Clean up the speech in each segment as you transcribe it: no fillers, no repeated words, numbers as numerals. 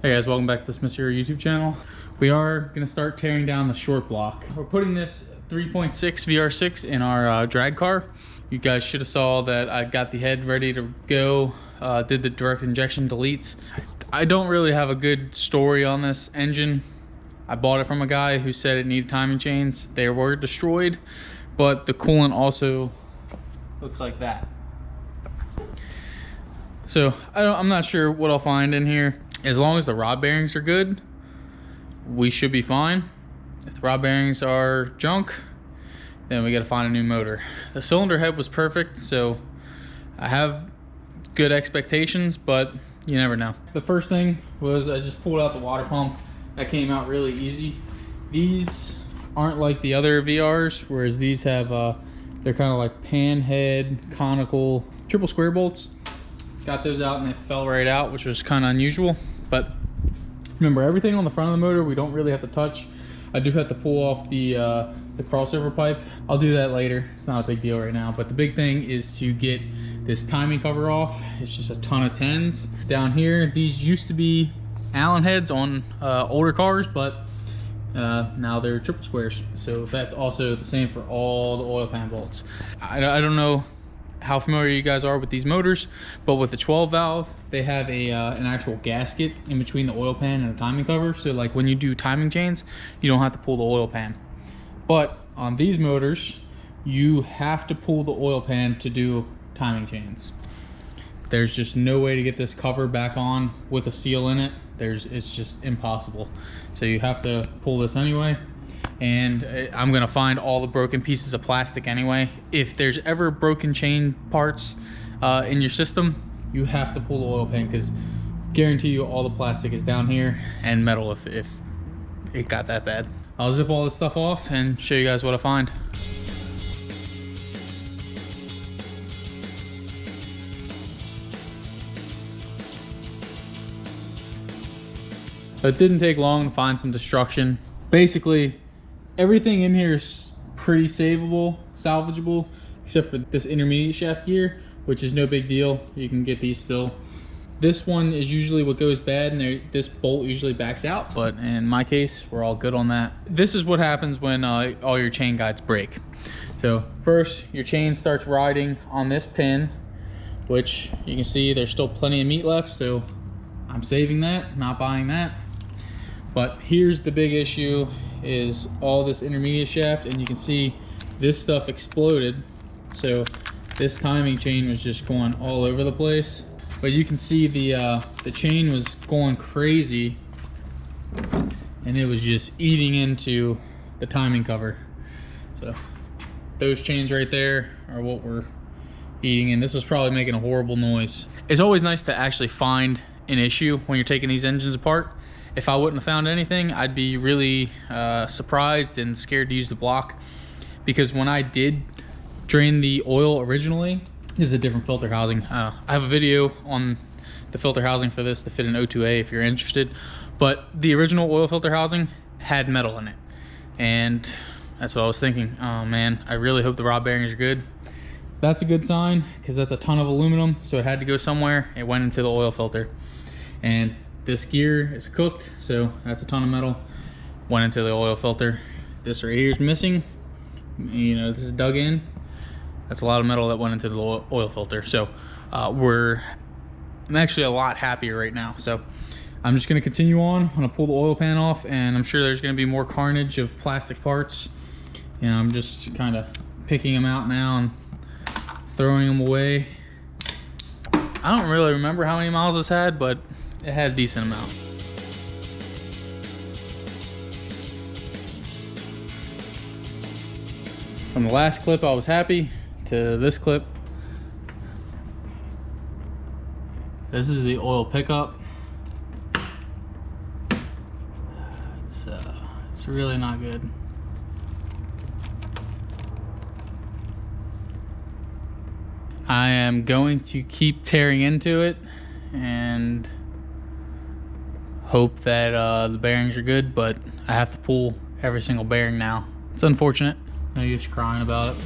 Hey guys, welcome back to this Mr. YouTube channel. We are going to start tearing down the short block. We're putting this 3.6 VR6 in our drag car. You guys should have saw that I got the head ready to go, did the direct injection deletes. I don't really have a good story on this engine. I bought it from a guy who said it needed timing chains. They were destroyed, but the coolant also looks like that. So I'm not sure what I'll find in here. As long as the rod bearings are good, we should be fine. If the rod bearings are junk, then we got to find a new motor. The cylinder head was perfect, so I have good expectations, but you never know. The first thing was I just pulled out the water pump. That came out really easy. These aren't like the other VRs, whereas these have they're kind of like pan head conical triple square bolts. Got those out and they fell right out, which was kind of unusual. But remember, everything on the front of the motor we don't really have to touch. I do have to pull off the crossover pipe. I'll do that later. It's not a big deal right now. But the big thing is to get this timing cover off. It's just a ton of 10s. Down here, these used to be Allen heads on older cars, but now they're triple squares. So that's also the same for all the oil pan bolts. I don't know how familiar you guys are with these motors, but with the 12 valve, they have an actual gasket in between the oil pan and the timing cover. So like when you do timing chains, you don't have to pull the oil pan. But on these motors, you have to pull the oil pan to do timing chains. There's just no way to get this cover back on with a seal in it. It's just impossible. So you have to pull this anyway. And I'm gonna find all the broken pieces of plastic anyway. If there's ever broken chain parts in your system, you have to pull the oil pan, because guarantee you all the plastic is down here and metal if it got that bad. I'll zip all this stuff off and show you guys what I find. It didn't take long to find some destruction. Basically, everything in here is pretty savable, salvageable, except for this intermediate shaft gear, which is no big deal. You can get these still. This one is usually what goes bad, and this bolt usually backs out, but in my case, we're all good on that. This is what happens when all your chain guides break. So first, your chain starts riding on this pin, which you can see there's still plenty of meat left, so I'm saving that, not buying that. But here's the big issue, is all this intermediate shaft, and you can see this stuff exploded. So this timing chain was just going all over the place. But you can see the chain was going crazy, and it was just eating into the timing cover. So those chains right there are what we're eating, and this was probably making a horrible noise. It's always nice to actually find an issue when you're taking these engines apart. If I wouldn't have found anything, I'd be really surprised and scared to use the block, because when I did drain the oil originally, this is a different filter housing. I have a video on the filter housing for this to fit an O2A if you're interested, but the original oil filter housing had metal in it, and that's what I was thinking. Oh man, I really hope the rod bearings are good. That's a good sign, because that's a ton of aluminum, so it had to go somewhere. It went into the oil filter, and this gear is cooked, so that's a ton of metal. Went into the oil filter. This right here is missing. You know, this is dug in. That's a lot of metal that went into the oil filter. So I'm actually a lot happier right now. So I'm just gonna continue on. I'm gonna pull the oil pan off, and I'm sure there's gonna be more carnage of plastic parts. And I'm just kind of picking them out now and throwing them away. I don't really remember how many miles this had, but it had a decent amount. From the last clip, I was happy, to this clip. This is the oil pickup. It's really not good. I am going to keep tearing into it and hope that the bearings are good, but I have to pull every single bearing now. It's unfortunate. No use crying about it.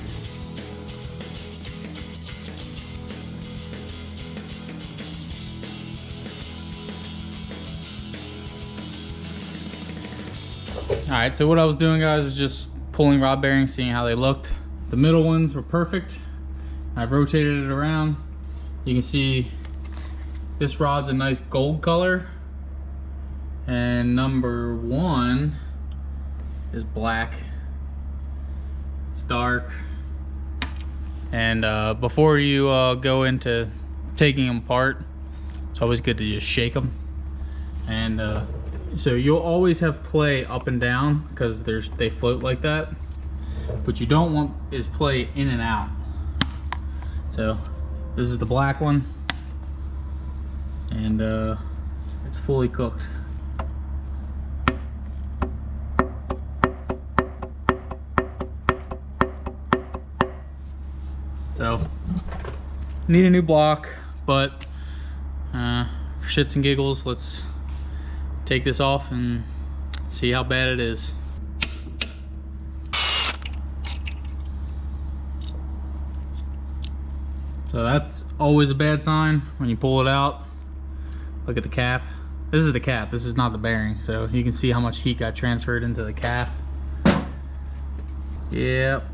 Alright, so what I was doing, guys, was just pulling rod bearings, seeing how they looked. The middle ones were perfect. I've rotated it around. You can see this rod's a nice gold color, and number 1 is black. It's dark. And before you go into taking them apart, it's always good to just shake them. And so you'll always have play up and down because they float like that. What you don't want is play in and out. So this is the black one, and it's fully cooked. So need a new block, but for shits and giggles, let's take this off and see how bad it is. So that's always a bad sign when you pull it out. Look at the cap. This is the cap, this is not the bearing. So you can see how much heat got transferred into the cap. Yep.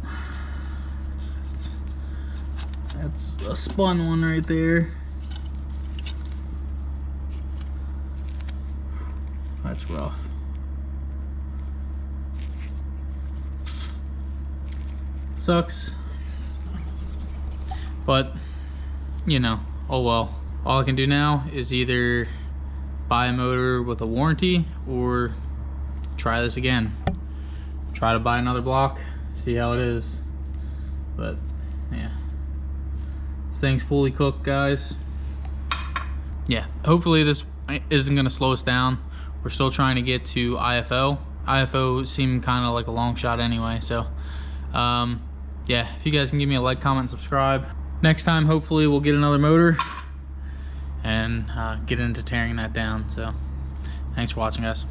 That's a spun one right there. That's rough. Sucks. But, you know, oh well. All I can do now is either buy a motor with a warranty or try this again. Try to buy another block, see how it is. But, yeah. This thing's fully cooked, guys. Yeah, hopefully this isn't gonna slow us down. We're still trying to get to IFO. IFO seemed kind of like a long shot anyway, so yeah, if you guys can give me a like, comment, and subscribe. Next time, hopefully we'll get another motor and get into tearing that down. So thanks for watching, guys.